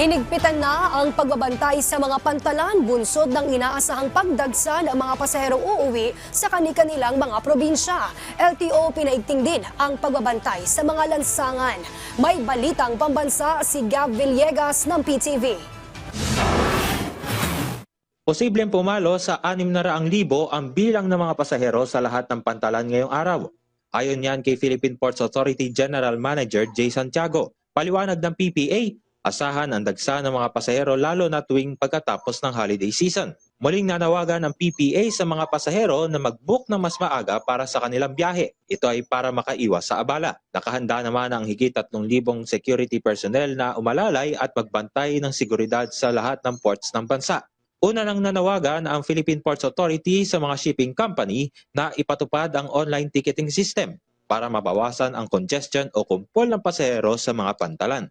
Hinigpitan na ang pagbabantay sa mga pantalan bunsod ng inaasahang pagdagsa ng mga pasaherong uuwi sa kani-kanilang mga probinsya. LTO pinaigting din ang pagbabantay sa mga lansangan. May balitang pambansa si Gab Villegas ng PTV. Posibleng pumalo sa 600,000 ang bilang ng mga pasahero sa lahat ng pantalan ngayong araw. Ayon yan kay Philippine Ports Authority General Manager Jay Santiago. Paliwanag ng PPA, asahan ang dagsa ng mga pasahero lalo na tuwing pagkatapos ng holiday season. Muling nanawagan ng PPA sa mga pasahero na mag-book ng mas maaga para sa kanilang biyahe. Ito ay para makaiwas sa abala. Nakahanda naman ang higit 3,000 security personnel na umalalay at magbantay ng seguridad sa lahat ng ports ng bansa. Una nang nanawagan ang Philippine Ports Authority sa mga shipping company na ipatupad ang online ticketing system para mabawasan ang congestion o kumpol ng pasahero sa mga pantalan.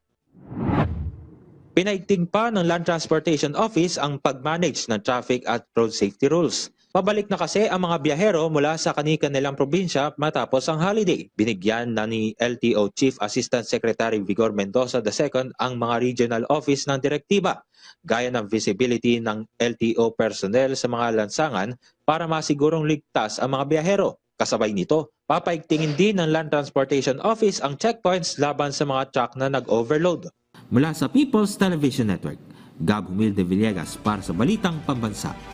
Pinaigting pa ng Land Transportation Office ang pag-manage ng traffic at road safety rules. Pabalik na kasi ang mga biyahero mula sa kani-kanilang probinsya matapos ang holiday. Binigyan na ni LTO Chief Assistant Secretary Vigor Mendoza II ang mga regional office ng direktiba, gaya ng visibility ng LTO personnel sa mga lansangan para masigurong ligtas ang mga biyahero. Kasabay nito, papaigtingin din ng Land Transportation Office ang checkpoints laban sa mga truck na nag-overload. Mula sa People's Television Network, Gab Humilde Villegas para sa Balitang Pambansa.